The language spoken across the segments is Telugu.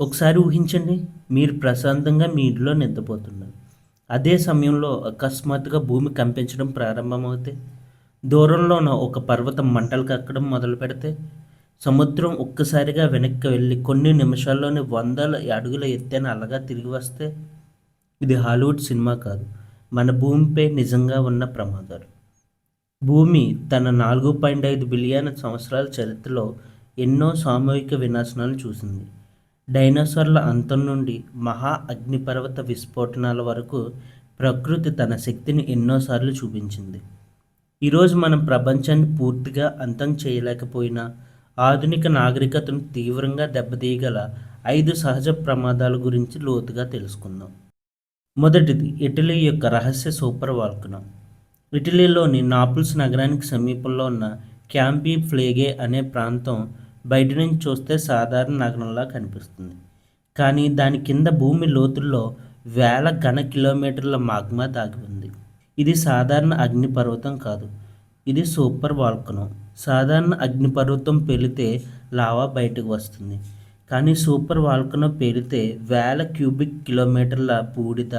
ఒకసారి ఊహించండి. మీరు ప్రశాంతంగా మీ ఇంట్లో నిద్రపోతున్నారు. అదే సమయంలో అకస్మాత్తుగా భూమి కంపించడం ప్రారంభమవుతే, దూరంలో ఉన్న ఒక పర్వతం మంటలు కక్కడం మొదలుపెడితే, సముద్రం ఒక్కసారిగా వెనక్కి వెళ్ళి కొన్ని నిమిషాల్లోనే వందల అడుగుల ఎత్తైన అలగా తిరిగి వస్తే, ఇది హాలీవుడ్ సినిమా కాదు. మన భూమిపై నిజంగా ఉన్న ప్రమాదాలు. భూమి తన 4.5 బిలియన్ సంవత్సరాల చరిత్రలో ఎన్నో సామూహిక వినాశనాలను చూసింది. డైనోసార్ల అంతం నుండి మహా అగ్నిపర్వత విస్ఫోటనాల వరకు ప్రకృతి తన శక్తిని ఎన్నోసార్లు చూపించింది. ఈరోజు మనం ప్రపంచాన్ని పూర్తిగా అంతం చేయలేకపోయినా ఆధునిక నాగరికతను తీవ్రంగా దెబ్బతీయగల 5 సహజ ప్రమాదాల గురించి లోతుగా తెలుసుకుందాం. మొదటిది ఇటలీ యొక్క రహస్య సూపర్ వాల్కనో. ఇటలీలోని నాపుల్స్ నగరానికి సమీపంలో ఉన్న క్యాంపీ ఫ్లేగే అనే ప్రాంతం బయట నుంచి చూస్తే సాధారణ నగరంలా కనిపిస్తుంది. కానీ దాని కింద భూమి లోతుల్లో వేల ఘన కిలోమీటర్ల మాగ్మా దాగి ఉంది. ఇది సాధారణ అగ్నిపర్వతం కాదు. ఇది సూపర్ వాల్కనో. సాధారణ అగ్నిపర్వతం పేలితే లావా బయటకు వస్తుంది. కానీ సూపర్ వాల్కనో పేలితే వేల క్యూబిక్ కిలోమీటర్ల బూడిద,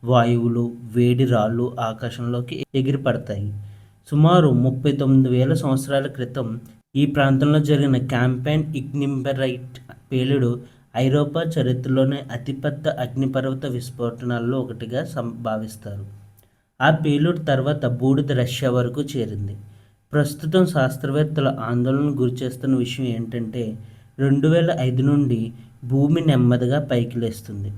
వాయువులు, వేడి రాళ్ళు ఆకాశంలోకి ఎగిరిపడతాయి. సుమారు 39,000 సంవత్సరాల క్రితం ఈ ప్రాంతంలో జరిగిన క్యాంపెయిన్ ఇగ్నింబెరైట్ పేలుడు ఐరోపా చరిత్రలోనే అతిపెద్ద అగ్నిపర్వత విస్ఫోటనాల్లో ఒకటిగా భావిస్తారు. ఆ పేలుడు తర్వాత బూడిద రష్యా వరకు చేరింది. ప్రస్తుతం శాస్త్రవేత్తల ఆందోళనకు గురిచేస్తున్న విషయం ఏంటంటే 2005 నుండి భూమి నెమ్మదిగా పైకి లేస్తుంది.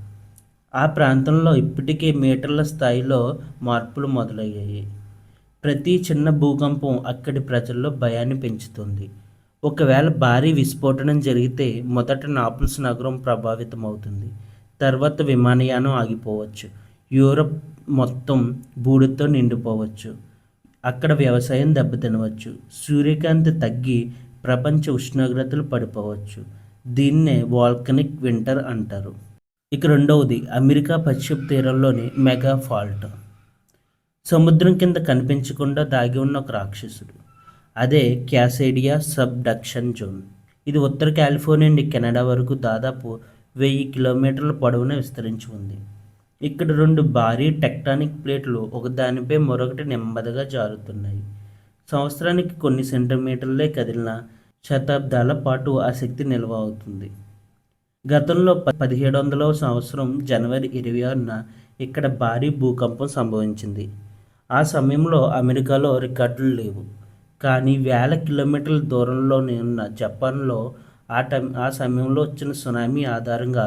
ఆ ప్రాంతంలో ఇప్పటికే మీటర్ల స్థాయిలో మార్పులు మొదలయ్యాయి. ప్రతి చిన్న భూకంపం అక్కడి ప్రజల్లో భయాన్ని పెంచుతుంది. ఒకవేళ భారీ విస్ఫోటనం జరిగితే మొదట నాపుల్స్ నగరం ప్రభావితమవుతుంది. తర్వాత విమానయానం ఆగిపోవచ్చు. యూరప్ మొత్తం బూడిదతో నిండిపోవచ్చు. అక్కడ వ్యవసాయం దెబ్బతినవచ్చు. సూర్యకాంతి తగ్గి ప్రపంచ ఉష్ణోగ్రతలు పడిపోవచ్చు. దీన్నే వాల్కనిక్ వింటర్ అంటారు. ఇక రెండవది అమెరికా పశ్చిమ తీరంలోని మెగా ఫాల్ట్. సముద్రం కింద కనిపించకుండా దాగి ఉన్న ఒక రాక్షసుడు. అదే క్యాసేడియా సబ్డక్షన్ జోన్. ఇది ఉత్తర కాలిఫోర్నియా నుండి కెనడా వరకు దాదాపు 1000 కిలోమీటర్ల పొడవున విస్తరించి ఉంది. ఇక్కడ 2 భారీ టెక్టానిక్ ప్లేట్లు ఒకదానిపై మరొకటి నెమ్మదిగా జారుతున్నాయి. సంవత్సరానికి కొన్ని సెంటీమీటర్లే కదిలినా శతాబ్దాల పాటు ఆ శక్తి నిల్వ అవుతుంది. గతంలో 1700వ సంవత్సరం జనవరి 26న ఇక్కడ భారీ భూకంపం సంభవించింది. ఆ సమయంలో అమెరికాలో రికార్డులు లేవు. కానీ వేల కిలోమీటర్ల దూరంలోనే ఉన్న జపాన్లో ఆ సమయంలో వచ్చిన సునామీ ఆధారంగా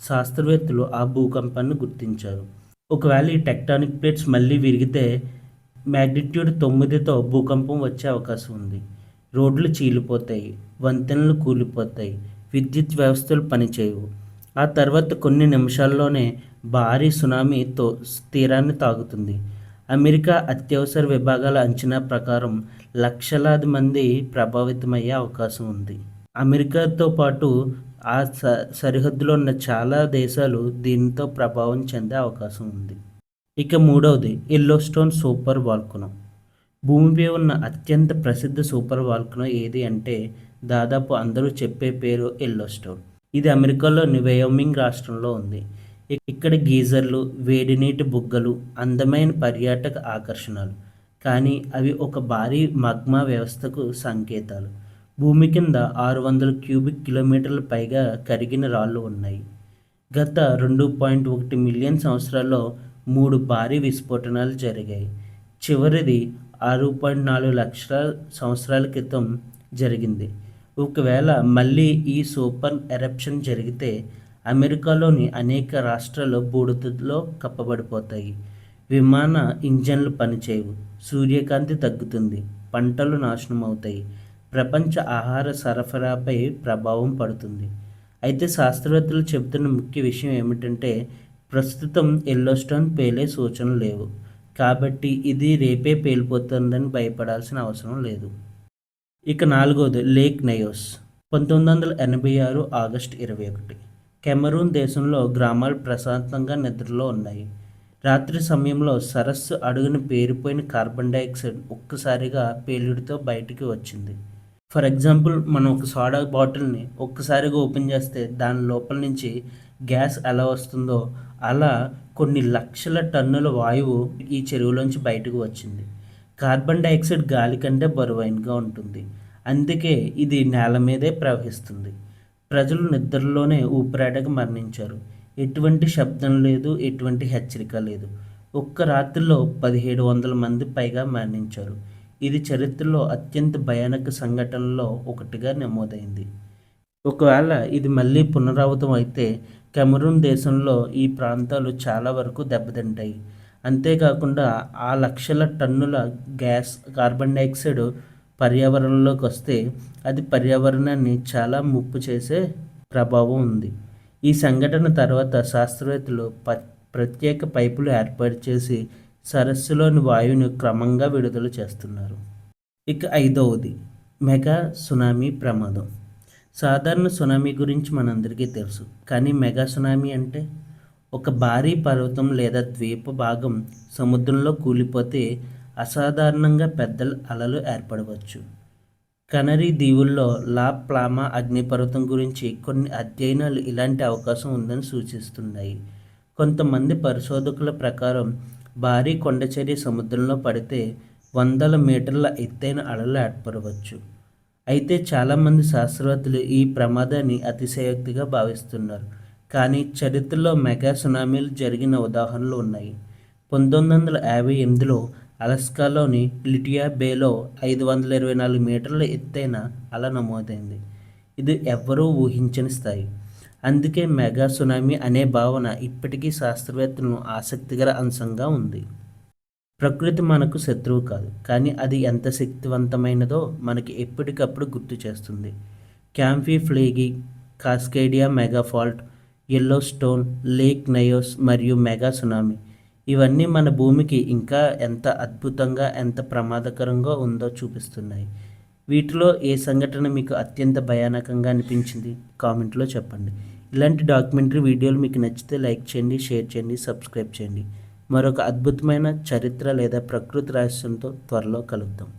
శాస్త్రవేత్తలు ఆ భూకంపాన్ని గుర్తించారు. ఒకవేళ ఈ టెక్టానిక్ ప్లేట్స్ మళ్ళీ విరిగితే మ్యాగ్నిట్యూడ్ 9తో భూకంపం వచ్చే అవకాశం ఉంది. రోడ్లు చీలిపోతాయి, వంతెనలు కూలిపోతాయి, విద్యుత్ వ్యవస్థలు పనిచేయవు. ఆ తర్వాత కొన్ని నిమిషాల్లోనే భారీ సునామీతో తీరాన్ని తాకుతుంది. అమెరికా అత్యవసర విభాగాల అంచనా ప్రకారం లక్షలాది మంది ప్రభావితమయ్యే అవకాశం ఉంది. అమెరికాతో పాటు ఆ సరిహద్దులో ఉన్న చాలా దేశాలు దీనితో ప్రభావం చెందే అవకాశం ఉంది. ఇక మూడవది ఎల్లోస్టోన్ సూపర్ వాల్కనో. భూమిపై ఉన్న అత్యంత ప్రసిద్ధ సూపర్ వాల్కనో ఏది అంటే దాదాపు అందరూ చెప్పే పేరు ఎల్లోస్టోన్. ఇది అమెరికాలోని వయోమింగ్ రాష్ట్రంలో ఉంది. ఇక్కడ గీజర్లు, వేడి నీటి బుగ్గలు అందమైన పర్యాటక ఆకర్షణలు. కానీ అవి ఒక భారీ మాగ్మా వ్యవస్థకు సంకేతాలు. భూమి కింద 600 క్యూబిక్ కిలోమీటర్ల పైగా కరిగిన రాళ్ళు ఉన్నాయి. గత 2.1 మిలియన్ సంవత్సరాల్లో 3 భారీ విస్ఫోటనాలు జరిగాయి. చివరిది 6.4 లక్షల సంవత్సరాల క్రితం జరిగింది. ఒకవేళ మళ్ళీ ఈ సూపర్ ఎరప్షన్ జరిగితే అమెరికాలోని అనేక రాష్ట్రాలు బూడిదలో కప్పబడిపోతాయి. విమాన ఇంజన్లు పనిచేయవు. సూర్యకాంతి తగ్గుతుంది. పంటలు నాశనం అవుతాయి. ప్రపంచ ఆహార సరఫరాపై ప్రభావం పడుతుంది. అయితే శాస్త్రవేత్తలు చెబుతున్న ముఖ్య విషయం ఏమిటంటే ప్రస్తుతం ఎల్లోస్టోన్ పేలే సూచనలు లేవు. కాబట్టి ఇది రేపే పేలిపోతుందని భయపడాల్సిన అవసరం లేదు. ఇక నాలుగవది లేక్ నయోస్. 1986 ఆగస్టు 21. కెమరూన్ దేశంలో గ్రామాలు ప్రశాంతంగా నిద్రలో ఉన్నాయి. రాత్రి సమయంలో సరస్సు అడుగున పేరిపోయిన కార్బన్ డయాక్సైడ్ ఒక్కసారిగా పేలుడుతో బయటికి వచ్చింది. ఫర్ ఎగ్జాంపుల్ మనం ఒక సోడా బాటిల్ని ఒక్కసారిగా ఓపెన్ చేస్తే దాని లోపల నుంచి గ్యాస్ ఎలా వస్తుందో అలా కొన్ని లక్షల టన్నుల వాయువు ఈ చెరువులోంచి బయటకు వచ్చింది. కార్బన్ డైఆక్సైడ్ గాలి కంటే బరువైనగా ఉంటుంది. అందుకే ఇది నేల మీదే ప్రవహిస్తుంది. ప్రజలు నిద్రలోనే ఊపిరాడక మరణించారు. ఎటువంటి శబ్దం లేదు, ఎటువంటి హెచ్చరిక లేదు. ఒక్క రాత్రిలో 1700 మంది పైగా మరణించారు. ఇది చరిత్రలో అత్యంత భయానక సంఘటనల్లో ఒకటిగా నమోదైంది. ఒకవేళ ఇది మళ్ళీ పునరావృతం అయితే కెమెరూన్ దేశంలో ఈ ప్రాంతాలు చాలా వరకు దెబ్బతింటాయి. అంతేకాకుండా ఆ లక్షల టన్నుల గ్యాస్ కార్బన్ డైఆక్సైడ్ పర్యావరణంలోకి వస్తే అది పర్యావరణాన్ని చాలా ముప్పు చేసే ప్రభావం ఉంది. ఈ సంఘటన తర్వాత శాస్త్రవేత్తలు ప్రత్యేక పైపులు ఏర్పాటు చేసి సరస్సులోని వాయువును క్రమంగా విడుదల చేస్తున్నారు. ఇక 5వది మెగా సునామీ ప్రమాదం. సాధారణ సునామీ గురించి మనందరికీ తెలుసు. కానీ మెగా సునామీ అంటే ఒక భారీ పర్వతం లేదా ద్వీప భాగం సముద్రంలో కూలిపోతే అసాధారణంగా పెద్ద అలలు ఏర్పడవచ్చు. కనరీ దీవుల్లో లా ప్లామా అగ్నిపర్వతం గురించి కొన్ని అధ్యయనాలు ఇలాంటి అవకాశం ఉందని సూచిస్తున్నాయి. కొంతమంది పరిశోధకుల ప్రకారం భారీ కొండచర్య సముద్రంలో పడితే వందల మీటర్ల ఎత్తైన అలలు ఏర్పడవచ్చు. అయితే చాలామంది శాస్త్రవేత్తలు ఈ ప్రమాదాన్ని అతిశయోక్తిగా భావిస్తున్నారు. కానీ చరిత్రలో మెగా సునామీలు జరిగిన ఉదాహరణలు ఉన్నాయి. 1958లో అలస్కాలోని లిటియా బేలో 524 మీటర్ల ఎత్తైన అల నమోదైంది. ఇది ఎవ్వరూ ఊహించని స్థాయి. అందుకే మెగా సునామీ అనే భావన ఇప్పటికీ శాస్త్రవేత్తలను ఆసక్తికర అంశంగా ఉంది. ప్రకృతి మనకు శత్రువు కాదు, కానీ అది ఎంత శక్తివంతమైనదో మనకి ఎప్పటికప్పుడు గుర్తు చేస్తుంది. క్యాంఫీ ఫ్లేగి, కాస్కేడియా మెగా ఫాల్ట్, యెల్లోస్టోన్, లేక్ నయోస్ మరియు మెగా సునామీ ఇవన్నీ మన భూమికి ఇంకా ఎంత అద్భుతంగా, ఎంత ప్రమాదకరంగా ఉందో చూపిస్తున్నాయి. వీటిలో ఏ సంఘటన మీకు అత్యంత భయానకంగా అనిపించింది? కామెంట్లో చెప్పండి. ఇలాంటి డాక్యుమెంటరీ వీడియోలు మీకు నచ్చితే లైక్ చేయండి, షేర్ చేయండి, సబ్స్క్రైబ్ చేయండి. మరొక అద్భుతమైన చరిత్ర లేదా ప్రకృతి రహస్యంతో త్వరలో కలుద్దాం.